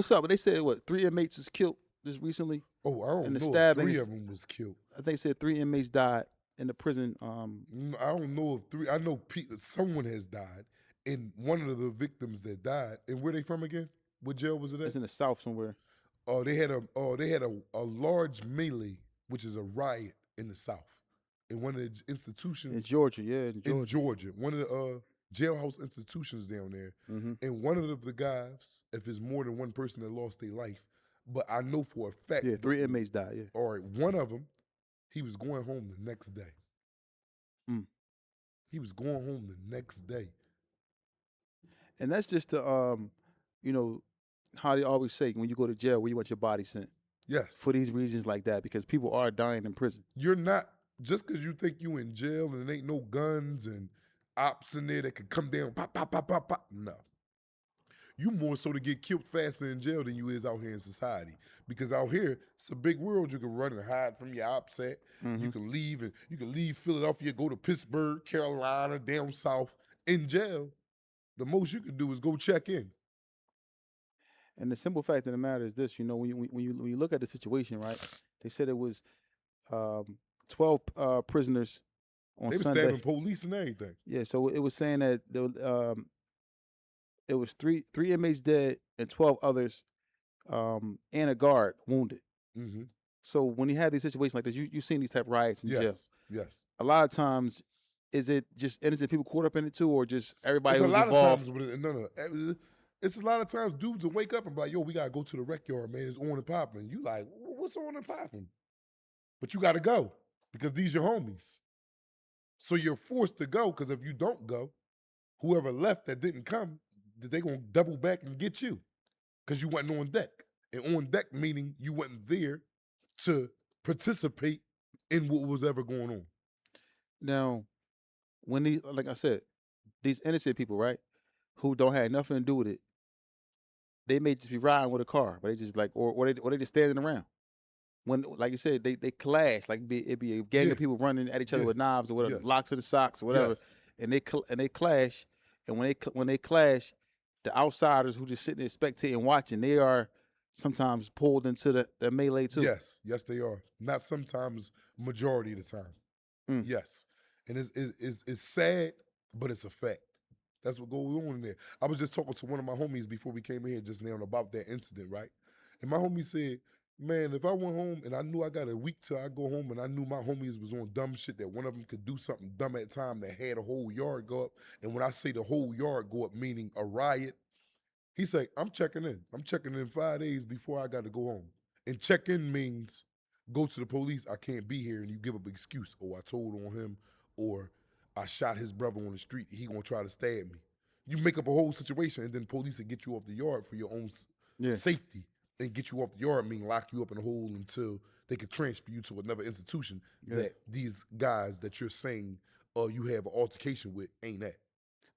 what's up? But they said what 3 inmates was killed just recently. Oh, I don't And the know if stabbings, 3 of them was killed. I think they said 3 inmates died in the prison. I don't know if 3. I know someone has died, and one of the victims that died. And where they from again? What jail was it at? It's in the South somewhere. They had a large melee, which is a riot in the South, in one of the institutions In Georgia, yeah, in Georgia, one of the jailhouse institutions down there. And one of the guys, if it's more than one person that lost their life, but I know for a fact, Yeah, 3 inmates died. Yeah. all right, one of them, he was going home the next day. He was going home the next day. And that's just the you know, how they always say when you go to jail, where you want your body sent. Yes. For these reasons like that, because people are dying in prison. You're not, just because you think you in jail and there ain't no guns and ops in there that could come down, pop, pop, pop, pop, pop. No. You more so to get killed faster in jail than you is out here in society. Because out here, it's a big world. You can run and hide from your ops at. You can leave, and you can leave Philadelphia, go to Pittsburgh, Carolina, down south. In jail, the most you can do is go check in. And the simple fact of the matter is this: when you look at the situation, right? They said it was 12 prisoners on They were Sunday. stabbing police and everything. Yeah, so it was saying that it was three inmates dead and 12 others, and a guard wounded. So when you have these situations like this, you've seen these type of riots in jail. Yes. A lot of times, is it just innocent people caught up in it too, or just everybody It's who's a lot involved? of times, no. It's a lot of times dudes will wake up and be like, yo, we got to go to the rec yard, man. It's on and popping. You like, what's on and popping? But you got to go because these your homies. So you're forced to go because if you don't go, whoever left that didn't come, they going to double back and get you because you wasn't on deck. And on deck meaning you wasn't there to participate in what was ever going on. Now, when these, like I said, these innocent people, right, who don't have nothing to do with it, they may just be riding with a car, but they just like, or they just standing around. When, like you said, they clash, like it'd be a gang of people running at each other with knives or whatever, locks of the socks or whatever, and they clash, and when they clash, the outsiders who just sitting there spectating, watching, they are sometimes pulled into the melee too. Yes, they are. Not sometimes, majority of the time. Yes, and it's sad, but it's a fact. That's what goes on in there. I was just talking to one of my homies before we came in here just now about that incident, right? And my homie said, man, if I went home and I knew I got a week till I go home and I knew my homies was on dumb shit, that one of them could do something dumb at a time that had a whole yard go up. And when I say the whole yard go up, meaning a riot, he said, I'm checking in. I'm checking in 5 days before I got to go home. And check in means go to the police, I can't be here, and you give up an excuse. Oh, I told on him, or I shot his brother on the street, he gonna try to stab me. You make up a whole situation, and then police will get you off the yard for your own safety, and get you off the yard, mean lock you up in a hole until they can transfer you to another institution that these guys that you're saying you have an altercation with ain't at.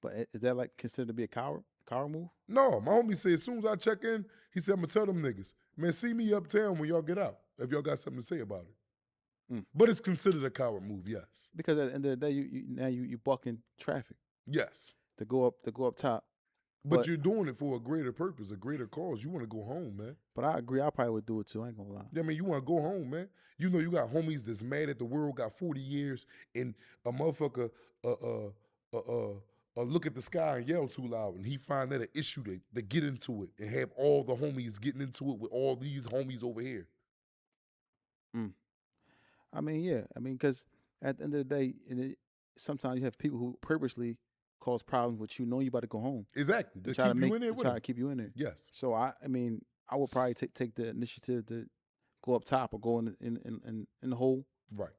But is that like considered to be a coward move? No, my homie said as soon as I check in, he said, I'm gonna tell them niggas, man, see me uptown when y'all get out, if y'all got something to say about it. But it's considered a coward move, yes. Because at the end of the day, you bucking traffic. Yes. To go up top. But you're doing it for a greater purpose, a greater cause. You want to go home, man. But I agree, I probably would do it too. I ain't gonna lie. Yeah, I mean, you want to go home, man. You know, you got homies that's mad at the world, got 40 years, and a motherfucker look at the sky and yell too loud, and he find that an issue to get into it and have all the homies getting into it with all these homies over here. I mean, yeah. I mean, because at the end of the day, sometimes you have people who purposely cause problems with you, knowing you about to go home. Exactly. To keep you in there with them. Try to keep you in there. Yes. So I mean, I would probably take the initiative to go up top or go in the hole. Right.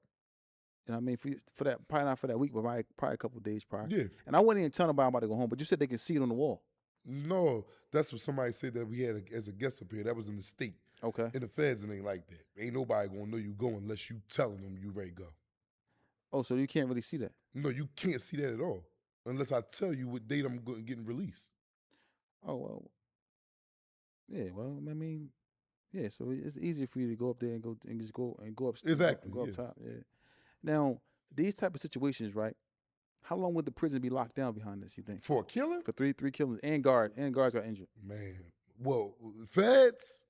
And I mean, for that, probably not for that week, but probably a couple of days prior. Yeah. And I wouldn't even tell nobody I'm about to go home, but you said they can see it on the wall. No, that's what somebody said that we had as a guest up here. That was in the state. Okay. In the feds, it ain't like that. Ain't nobody gonna know you going unless you telling them you ready to go. Oh, so you can't really see that? No, you can't see that at all unless I tell you what date I'm getting released. Oh, well. Yeah, well, I mean, yeah, so it's easier for you to go up there and go upstairs. Exactly. Go up top, yeah. Now, these type of situations, right? How long would the prison be locked down behind this, you think? For a killing? For three killings and guards got injured. Man, Well, feds,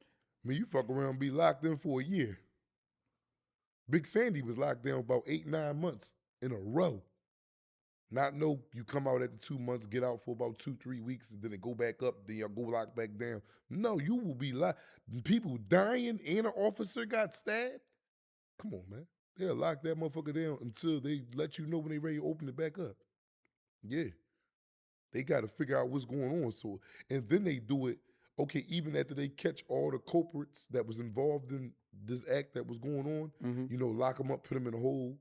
I mean, you fuck around and be locked in for a year. Big Sandy was locked down about 8, 9 months in a row. Not no, you come out after 2 months, get out for about 2, 3 weeks, and then it go back up, then you go locked back down. No, you will be locked. People dying and an officer got stabbed. Come on, man. They'll lock that motherfucker down until they let you know when they ready to open it back up. Yeah. They got to figure out what's going on. So, and then they do it, okay, even after they catch all the culprits that was involved in this act that was going on, lock them up, put them in a hole,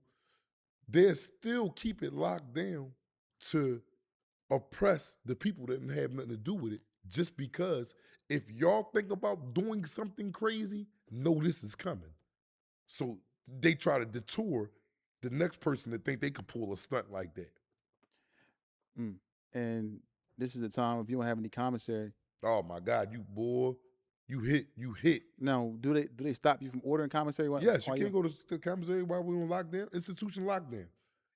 they'll still keep it locked down to oppress the people that didn't have nothing to do with it. Just because if y'all think about doing something crazy, know this is coming. So they try to detour the next person that think they could pull a stunt like that. And this is the time if you don't have any commissary. Oh my God, you hit. Now, do they stop you from ordering commissary? Yes, you can't go to the commissary while we're on lockdown. Institution lockdown.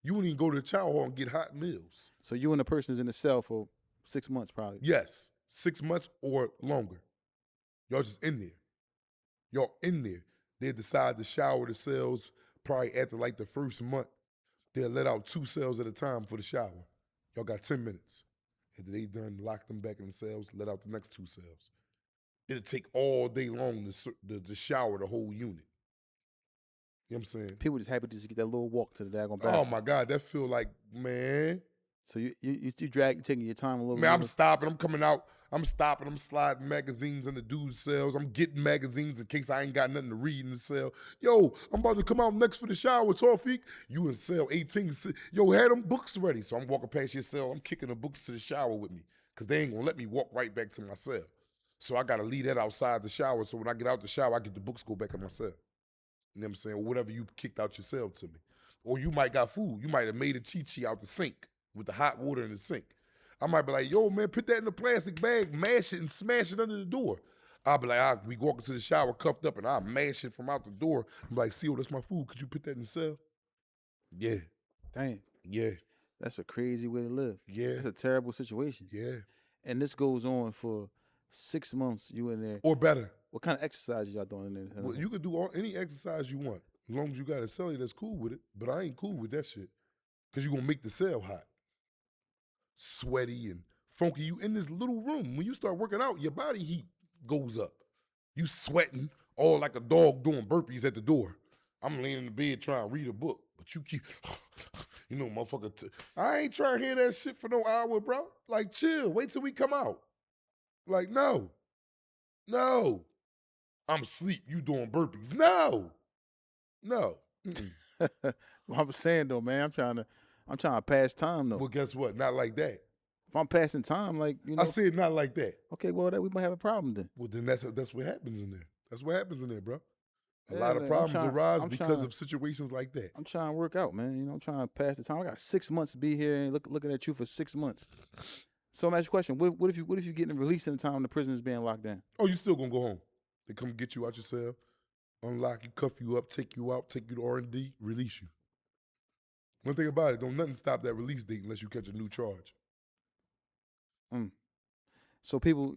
You wouldn't even go to the chow hall and get hot meals. So you and the person's in the cell for 6 months, probably. Yes, 6 months or longer. Y'all just in there. Y'all in there. They decide to shower the cells probably after like the first month. They'll let out 2 cells at a time for the shower. Y'all got 10 minutes. After they done, lock them back in the cells, let out the next 2 cells. It'll take all day long to shower the whole unit. You know what I'm saying? People just happy to just get that little walk to the daggone Oh bathroom. my God, that feel like, man. So you taking your time a little bit. Man, I'm stopping. I'm coming out. I'm stopping. I'm sliding magazines in the dude's cells. I'm getting magazines in case I ain't got nothing to read in the cell. Yo, I'm about to come out next for the shower, Tawfiq. You in cell 18. Yo, had them books ready. So I'm walking past your cell. I'm kicking the books to the shower with me because they ain't going to let me walk right back to my cell. So I got to leave that outside the shower. So when I get out the shower, I get the books, go back in my cell. You know what I'm saying? Or whatever you kicked out your cell to me. Or you might got food. You might have made a chi-chi out the sink with the hot water in the sink. I might be like, yo, man, put that in a plastic bag, mash it and smash it under the door. I'll be like, we walk into the shower cuffed up and I'll mash it from out the door. I'm like, Seal, that's my food. Could you put that in the cell? Yeah. Damn. Yeah. That's a crazy way to live. Yeah. That's a terrible situation. Yeah. And this goes on for 6 months, you in there. Or better. What kind of exercises y'all doing in there? Well, you can do any exercise you want. As long as you got a cellie that's cool with it. But I ain't cool with that shit. Because you're going to make the cell hot. Sweaty and funky. You in this little room. When you start working out, your body heat goes up. You sweating all like a dog doing burpees at the door. I'm laying in the bed trying to read a book, but you keep, motherfucker. I ain't trying to hear that shit for no hour, bro. Like, chill. Wait till we come out. Like, no. I'm asleep. You doing burpees. No. Well, I'm saying though, man, I'm trying to pass time though. Well, guess what? Not like that. If I'm passing time, like, I said not like that. Okay, well, we might have a problem then. Well, then that's what happens in there. That's what happens in there, bro. A lot of problems arise because of situations like that. I'm trying to work out, man. I'm trying to pass the time. I got 6 months to be here and looking at you for 6 months. So I'm asking you a question. What if you getting released in the time the prison is being locked down? Oh, you still gonna go home. They come get you out your cell, unlock you, cuff you up, take you out, take you to R&D, release you. One thing about it, don't nothing stop that release date unless you catch a new charge. So people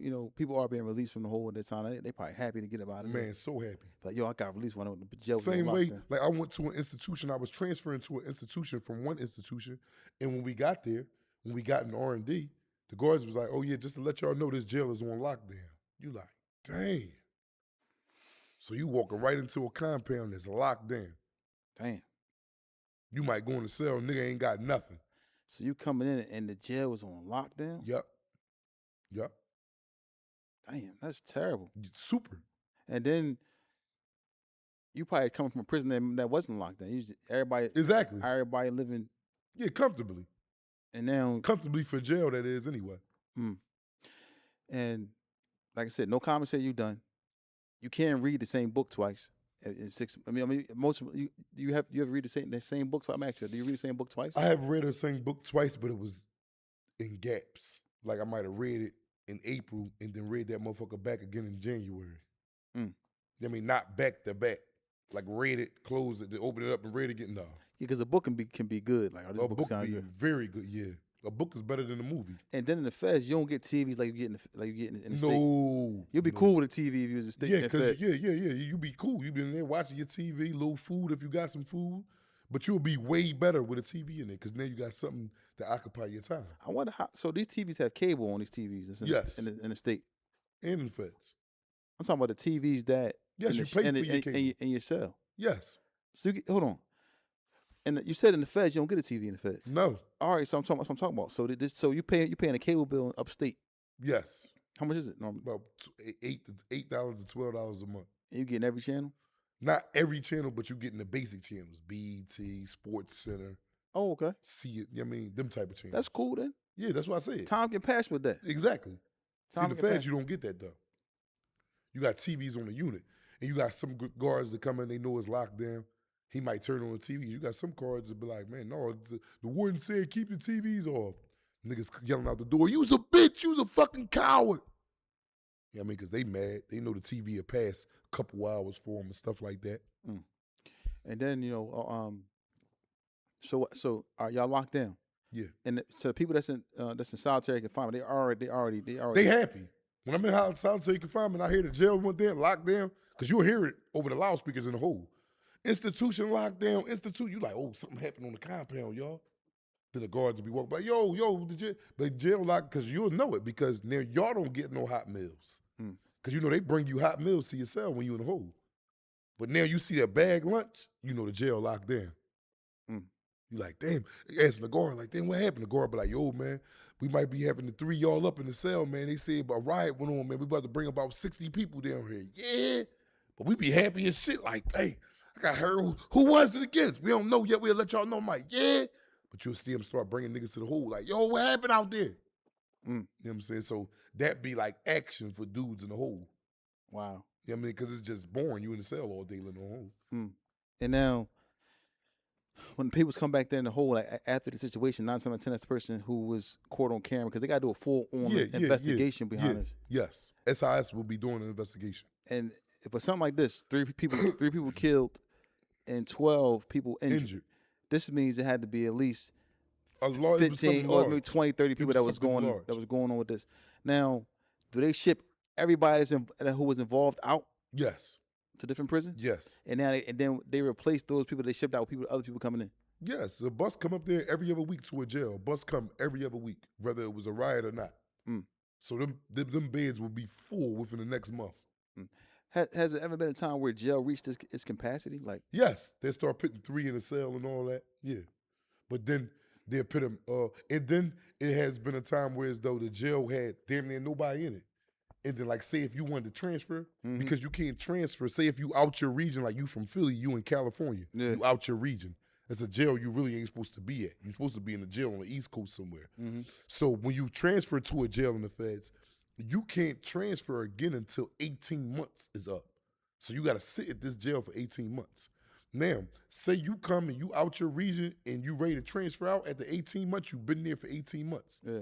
are being released from the hole at this time. They probably happy to get up out of there. Man, so happy. Like, yo, I got released when the jail was Same way, down. like I went to an institution. I was transferring to an institution from one institution, and when we got there, when we got in R&D, the guards was like, "Oh yeah, just to let y'all know, this jail is on lockdown." You like, dang. So you walking right into a compound that's locked down. Damn. You might go in the cell, nigga ain't got nothing. So you coming in and the jail was on lockdown? Yep. Damn, that's terrible. Super. And then you probably come from a prison that wasn't locked down. Everybody living. Yeah, comfortably. And now comfortably for jail, that is anyway. And like I said, no commissary you done. You can't read the same book twice. In 6, I mean, most of you ever read the same book twice? I'm actually, do you read the same book twice? I have read the same book twice, but it was in gaps. Like I might have read it in April and then read that motherfucker back again in January. I mean, not back to back. Like read it, close it, then open it up and read it again. No. Yeah, because a book can be good. Like, a book can be very good. Yeah. A book is better than a movie. And then in the feds, you don't get TVs like you get in the state. No, You'll be no. cool with a TV if you was a state Yeah, in cause fed. yeah. You be cool. You been there watching your TV, little food if you got some food. But you'll be way better with a TV in there because now you got something to occupy your time. I wonder how. So these TVs have cable on these TVs. That's Yes, in the state. and in the feds. I'm talking about the TVs that Yes, you pay for your cable. in your cell. Yes. So hold on. And you said in the feds you don't get a TV in the feds. No. All right, so I'm talking about. So so you paying a cable bill upstate. Yes. How much is it normally? About $8 to $12 a month. And you getting every channel? Not every channel, but you getting the basic channels: BET, Sports Center. Oh, okay. See it. I mean, them type of channels. That's cool then. Yeah, that's what I said. Time can pass with that. Exactly. See, in Time the can feds, pass. you don't get that though. You got TVs on the unit, and you got some good guards that come in. They know it's locked down. He might turn on the TV. You got some guards that be like, "Man, no, the warden said keep the TVs off." Niggas yelling out the door, "You's a bitch. You's a fucking coward." You know what I mean? Because they mad. They know the TV will pass a couple hours for them and stuff like that. Mm. And then so are y'all locked down? Yeah. And so the people that's in solitary confinement, they already. They happy. When I'm in solitary confinement, I hear the jail went there, locked down, because you'll hear it over the loudspeakers in the hole. Institution locked down, you like, oh, something happened on the compound, y'all. Then the guards will be walking by, yo, the jail locked, because you'll know it, because now y'all don't get no hot meals. Because you know they bring you hot meals to your cell when you in the hole. But now you see that bag lunch, you know the jail locked down. You like, damn, asking the guard, like, damn, what happened? The guard be like, yo, man, we might be having the 3 y'all up in the cell, man. They said a riot went on, man. We about to bring about 60 people down here. Yeah. But we be happy as shit, like, hey, I got heard, who was it against? We don't know yet. We'll let y'all know. I'm like, yeah. But you'll see them start bringing niggas to the hole, like, yo, what happened out there? You know what I'm saying? So that be like action for dudes in the hole. Wow. You know what I mean? Because it's just boring. You in the cell all day in the hole. And now, when people come back there in the hole, like after the situation, 9 times out of 10, that's the person who was caught on camera because they got to do a full-on investigation behind this. Yes, SIS will be doing an investigation. And for something like this, 3 people killed and 12 people injured. This means it had to be at least 15 or maybe 20, 30 people that was going on with this. Now, do they ship everybody who was involved out? Yes. To different prisons? Yes. And then they replace those people they shipped out with other people coming in? Yes. A bus come up there every other week to a jail. A bus come every other week, whether it was a riot or not. So them beds will be full within the next month. Has there ever been a time where jail reached its capacity? Like, yes, they start putting 3 in a cell and all that. Yeah, but then they put them. And then it has been a time where as though the jail had damn near nobody in it. And then, like, say if you wanted to transfer, because you can't transfer. Say if you out your region, like you from Philly, you in California, you out your region. It's a jail you really ain't supposed to be at. You're supposed to be in a jail on the East Coast somewhere. So when you transfer to a jail in the feds, you can't transfer again until 18 months is up. So you got to sit at this jail for 18 months. Now, say you come and you out your region and you ready to transfer out at the 18 months, you've been there for 18 months. Yeah.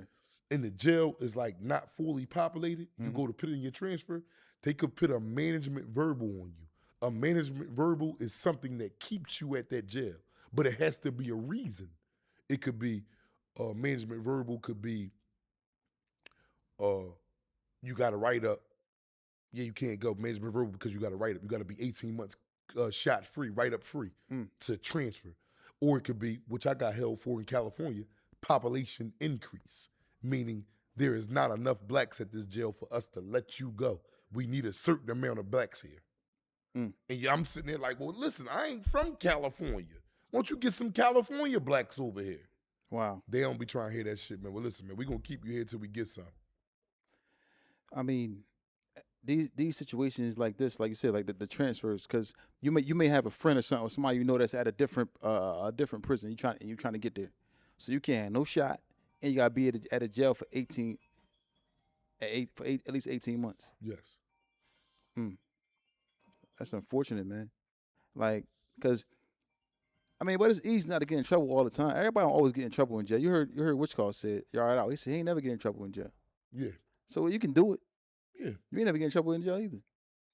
And the jail is like not fully populated, you go to put in your transfer, they could put a management verbal on you. A management verbal is something that keeps you at that jail, but it has to be a reason. It could be a management verbal, could be you got to write up. Yeah, you can't go management verbal because you got to write up. You got to be 18 months shot free, write up free to transfer. Or it could be, which I got held for in California, population increase. Meaning there is not enough blacks at this jail for us to let you go. We need a certain amount of blacks here. And I'm sitting there like, well, listen, I ain't from California. Why don't you get some California blacks over here? Wow. They don't be trying to hear that shit, man. Well, listen, man, we going to keep you here till we get some. I mean, these situations like this, like you said, like the transfers, because you may have a friend or something, or somebody you know that's at a different prison. You're trying to get there, so you can't have no shot. And you gotta be at a jail for at least 18 months. Yes. That's unfortunate, man. Like, cause I mean, but it's easy not to get in trouble all the time. Everybody don't always get in trouble in jail. You heard Witch Call said, "You're right out." He said he ain't never get in trouble in jail. Yeah. So you can do it. Yeah. You ain't never get in trouble in jail either.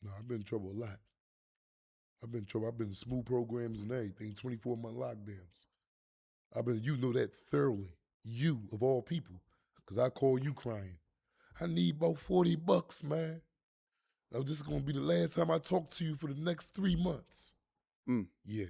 No, I've been in trouble a lot. I've been in trouble. I've been in smooth programs and everything, 24-month lockdowns. You know that thoroughly. You of all people, because I call you crying. I need about $40, man. Now this is gonna be the last time I talk to you for the next 3 months. Mm. Yeah.